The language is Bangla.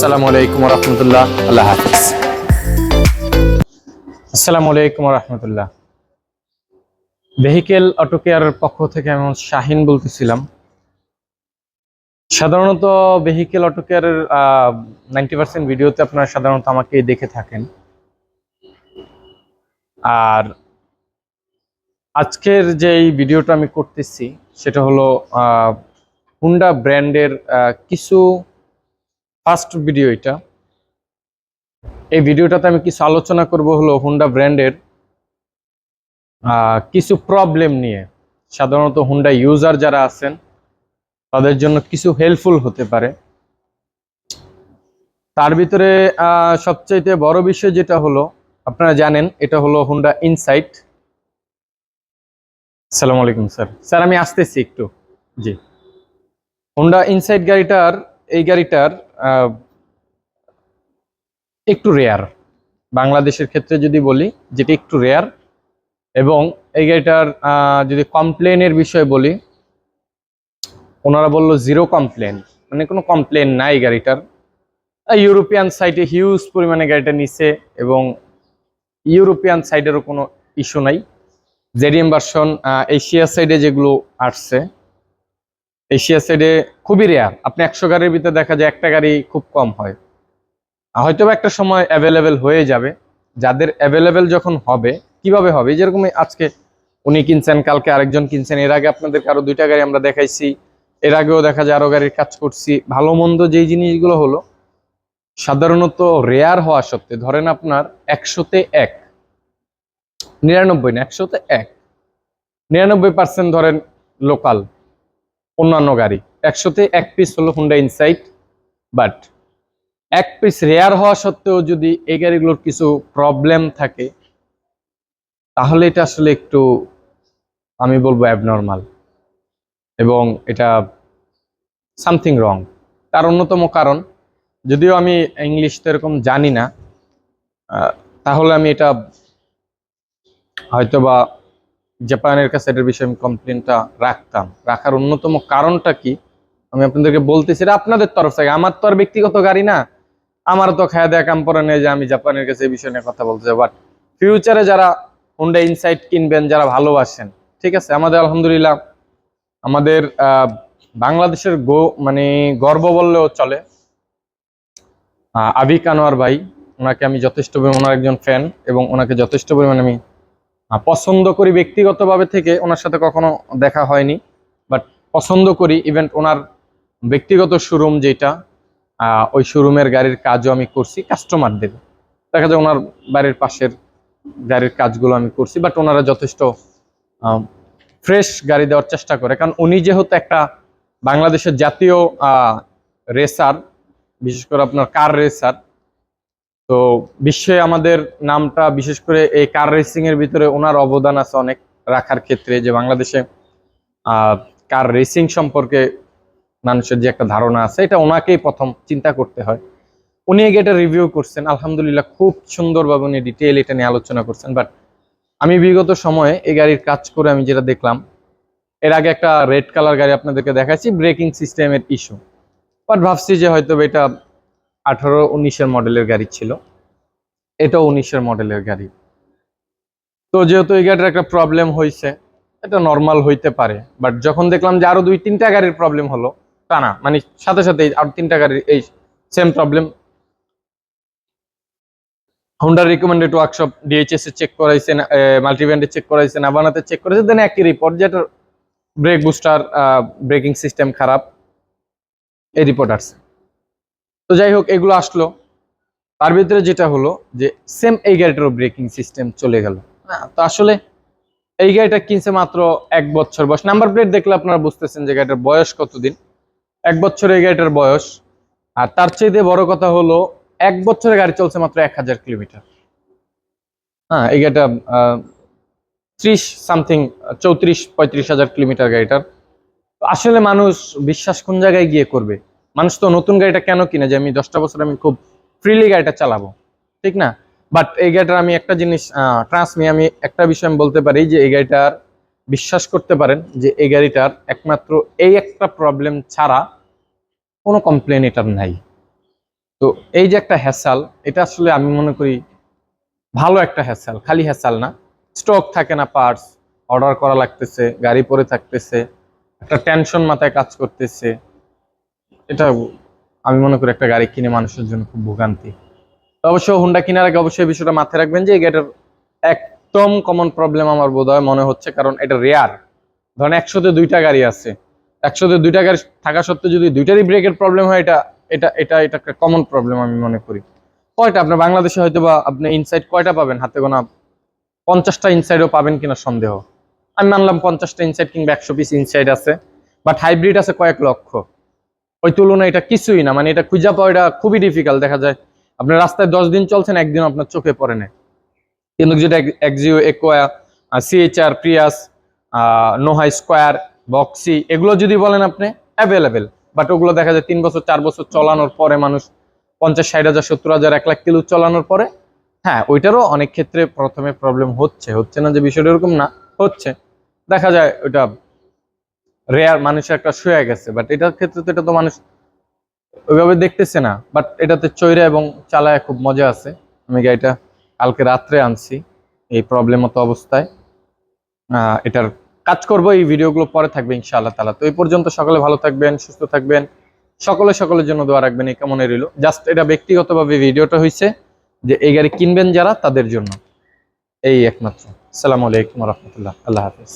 আসসালামু আলাইকুম রহমতুল্লাহ। আল্লাহ হাফিজ। আসসালামু আলাইকুম রহমতুল্লাহ। ভেহিকেল অটো কেয়ার পক্ষ থেকে আমি শাহিন বলতেছিলাম। সাধারণত ভেহিকেল অটো কেয়ারের 90% ভিডিওতে আপনারা সাধারণত আমাকে দেখে থাকেন। আর আজকের যে এই ভিডিওটা আমি করতেছি সেটা হলো হুন্ডা ব্র্যান্ডের কিছু ফার্স্ট ভিডিও। এই ভিডিওটাতে আমি কিছু আলোচনা করব হলো হুন্ডা ব্র্যান্ডের কিছু প্রবলেম নিয়ে। সাধারণত হুন্ডা ইউজার যারা আছেন তাদের জন্য কিছু হেল্পফুল হতে পারে। তার ভিতরে সবচাইতে বড় বিষয় যেটা হলো, আপনারা জানেন এটা হলো হুন্ডা ইনসাইট। আসসালামু আলাইকুম স্যার আমি আসতেছি একটু। জি, হুন্ডা ইনসাইট এই গাড়িটার একটু রেয়ার, বাংলাদেশের ক্ষেত্রে যদি বলি যেটা একটু রেয়ার। এবং এই গাড়িটার যদি কমপ্লেনের বিষয় বলি, ওনারা বললো জিরো কমপ্লেন, মানে কোনো কমপ্লেন নাই গাড়িটার। ইউরোপিয়ান সাইডে হিউজ পরিমাণে গাড়িটা নিছে এবং ইউরোপিয়ান সাইডেরও কোনো ইস্যু নাই। জেডিএম ভার্সন এশিয়া সাইডে যেগুলো আসছে, এশিয়া সাইডে খুবই রেয়ার। আপনি 100 গাড়ির ভিতরে দেখা যায় একটা গাড়ি খুব কম হয়। হয়তো একটা সময় অ্যাভেলেবেল হয়ে যাবে। যাদের অ্যাভেলেবেল যখন হবে, কিভাবে হবে, যেরকম আজকে উনি কিনছেন, কালকে আরেকজন কিনছেন, এর আগে আপনাদেরকে আরো 2টা গাড়ি আমরা দেখাইছি, এর আগেও দেখা যায় আরো গাড়ির কাজ করছি। ভালো মন্দ যেই জিনিসগুলো হলো সাধারণত রেয়ার হওয়া সত্ত্বে, ধরেন আপনার 100-তে 1, 99 না, 100-তে 1, 99% ধরেন লোকাল অন্যান্য গাড়ি, 100-তে 1 পিস হলো Honda insight. But 1 piece rare হওয়া সত্ত্বেও যদি এই গাড়িগুলোর কিছু প্রবলেম থাকে, তাহলে এটা আসলে একটু, আমি বলবো, অ্যাবনর্মাল এবং এটা সামথিং রং। তার অন্যতম কারণ, যদিও আমি ইংলিশ তো এরকম জানি না, তাহলে আমি এটা হয়তোবা জাপানের কাছে এটার বিষয়ে আমি কমপ্লেনটা রাখার অন্যতম কারণটা কি আমি আপনাদেরকে বলতেছি। এটা আপনাদের তরফ থেকে, আমার তো আর ব্যক্তিগত গাড়ি না, আমার তো খায়া দেয়া কাম পরে নেই যে আমি জাপানের কাছে এই বিষয় নিয়ে কথা বলতে চাই। বাট ফিউচারে যারা হুন্ডা ইনসাইট কিনবেন, যারা ভালোবাসেন, ঠিক আছে, আমাদের আলহামদুলিল্লাহ, আমাদের বাংলাদেশের মানে গর্ব বললেও চলে, আবিক আনোয়ার ভাই, ওনাকে আমি যথেষ্ট পরিমাণ, ওনার একজন ফ্যান এবং ওনাকে যথেষ্ট পরিমাণে আমি পছন্দ করি। ব্যক্তিগতভাবে থেকে ওনার সাথে কখনো দেখা হয়নি, বাট পছন্দ করি। ইভেন্ট ওনার ব্যক্তিগত শোরুম যেটা, ওই শোরুমের গাড়ির কাজও আমি করছি কাস্টমারদের। দেখা যায় ওনার বাড়ির পাশের গাড়ির কাজগুলো আমি করছি। বাট ওনারা যথেষ্ট ফ্রেশ গাড়ি দেওয়ার চেষ্টা করে, কারণ উনি যেহেতু একটা বাংলাদেশের জাতীয় রেসার, বিশেষ করে আপনার কার রেসার। তো বিশ্বে আমাদের নামটা, বিশেষ করে এই কার রেসিং এর ভিতরে ওনার অবদান আছে অনেক রাখার ক্ষেত্রে, যে বাংলাদেশে কার রেসিং সম্পর্কে মানুষের যে একটা ধারণা আছে, এটা ওনাকেই প্রথম চিন্তা করতে হয়। উনি এটা রিভিউ করছেন, আলহামদুলিল্লাহ খুব সুন্দরভাবে উনি ডিটেইল এটা নিয়ে আলোচনা করছেন। বাট আমি বিগত সময়ে এই গাড়ির কাজ করে আমি যেটা দেখলাম, এর আগে একটা রেড কালার গাড়ি আপনাদেরকে দেখাচ্ছি, ব্রেকিং সিস্টেমের ইস্যু। বাট ভাবছি যে হয়তো এটা 18-19-এর মডেলের গাড়ি ছিল, এটা 19-এর মডেলের গাড়ি। তো যেহেতু এই গাড়ির একটা প্রবলেম হয়েছে, এটা নর্মাল হইতে পারে। বাট যখন দেখলাম যে আরো 2-3টা গাড়ির প্রবলেম হলো টানা, মানে সাথে সাথে আরো 3টা গাড়ির এই same problem, Honda recommended workshop, DHS এ চেক করাইছেন, মাল্টিভ্যান্ডে চেক করাইছেন, আবানাতে চেক করাইছেন, দেন একই রিপোর্ট, যেটা ব্রেক বুস্টার, ব্রেকিং সিস্টেম খারাপ, এই রিপোর্ট আসছে। তো যাই হোক, এগুলো আসলো। তার ভিতরে যেটা হলো যে সেম এই গাড়িটারও ব্রেকিং সিস্টেম চলে গেল। তো আসলে এই গাড়িটা কিনছে মাত্র 1 বছর বয়স। নাম্বার প্লেট দেখলে আপনারা বুঝতেছেন যে গাড়িটার বয়স কতদিন। 1 বছর এই গাড়িটার বয়স। আর তার চাইতে বড় কথা হলো, 1 বছরের গাড়ি চলছে মাত্র 1000 কিলোমিটার। হ্যাঁ, এই গাড়িটা 30 সামথিং, 34-35 হাজার কিলোমিটার গাড়িটার। আসলে মানুষ বিশ্বাস কোন জায়গায় গিয়ে করবে? মানুষ তো নতুন গাড়িটা কেন কিনে, যে আমি 10টা বছর আমি খুব ফ্রিলি গাড়িটা চালাবো, ঠিক না? বাট এই গাড়িটার আমি একটা জিনিস আমি একটা বিষয় আমি বলতে পারি, যে এই গাড়িটার বিশ্বাস করতে পারেন যে এই গাড়িটার একমাত্র এই একটা প্রবলেম ছাড়া কোনো কমপ্লেন এটার নাই। তো এই যে একটা হ্যাসাল, এটা আসলে আমি মনে করি ভালো একটা হ্যাসাল, খালি হ্যাসাল না। স্টক থাকে না, পার্টস অর্ডার করা লাগতেছে, গাড়ি পরে থাকতেছে, একটা টেনশন মাথায় কাজ করতেছে। এটা আমি মনে করি একটা গাড়ি কিনে মানুষের জন্য খুব ভোগান্তি। তো অবশ্য হুন্ডা কেনার আগে অবশ্যই বিষয়টা মাথায় রাখবেন যে এই গাড়িটার একদম কমন প্রবলেম আমার বোধহয় মনে হচ্ছে, কারণ এটা রেয়ার। ধরেন 100-তে 2টা গাড়ি আছে, 100-তে 2টা গাড়ি থাকা সত্ত্বেও যদি দুইটারই ব্রেকের প্রবলেম হয়, এটা এটা এটা এটা একটা কমন প্রবলেম আমি মনে করি। কয়টা আপনার বাংলাদেশে হয়তো বা আপনি ইনসাইড কয়টা পাবেন, হাতে গোনা 50টা ইনসাইডও পাবেন কিনা সন্দেহ। আমি মানলাম 50টা ইনসাইড কিংবা 100 পিস ইনসাইড আছে, বাট হাইব্রিড আছে কয়েক লক্ষ। ওই তুলনায় এটা কিছুই না, মানে এটা খুঁজা পাওয়া এটা খুবই ডিফিকাল্ট। দেখা যায় আপনি রাস্তায় 10 দিন চলছেন, একদিন আপনার চোখে পড়ে না। কিন্তু যেটা Axio, aqua, C-HR, Prius, Noha square, Bakshi, এগুলো যদি বলেন আপনি অ্যাভেলেবেল, বাট ওগুলো দেখা যায় 3 বছর 4 বছর চলানোর পরে মানুষ 50-60 হাজার 70 হাজার 1 লাখ কিলো চালানোর পরে, হ্যাঁ ওইটারও অনেক ক্ষেত্রে প্রথমে প্রবলেম হচ্ছে না যে বিষয়টা এরকম না, হচ্ছে। দেখা যায় ওইটা রেয়ার, মানুষের একটা শুয়ে গেছে, বাট এটার ক্ষেত্রে তো এটা তো মানুষ ওইভাবে দেখতেছে না। বাট এটাতে চৈরা এবং চালায় খুব মজা আছে। আমি গাড়িটা কালকে রাত্রে আনছি এই প্রবলেম মতো অবস্থায়। এটার কাজ করব, এই ভিডিওগুলো পরে থাকবে ইনশাআল্লাহ তাআলা। তো এই পর্যন্ত সকলে ভালো থাকবেন, সুস্থ থাকবেন, সকলের জন্য দোয়া রাখবেন, এই কেমন রইল। জাস্ট এটা ব্যক্তিগতভাবে ভিডিওটা হয়েছে যে এই গাড়ি কিনবেন যারা তাদের জন্য, এই একমাত্র। আসসালামু আলাইকুম ওয়া রাহমাতুল্লাহ, আল্লাহ হাফেজ।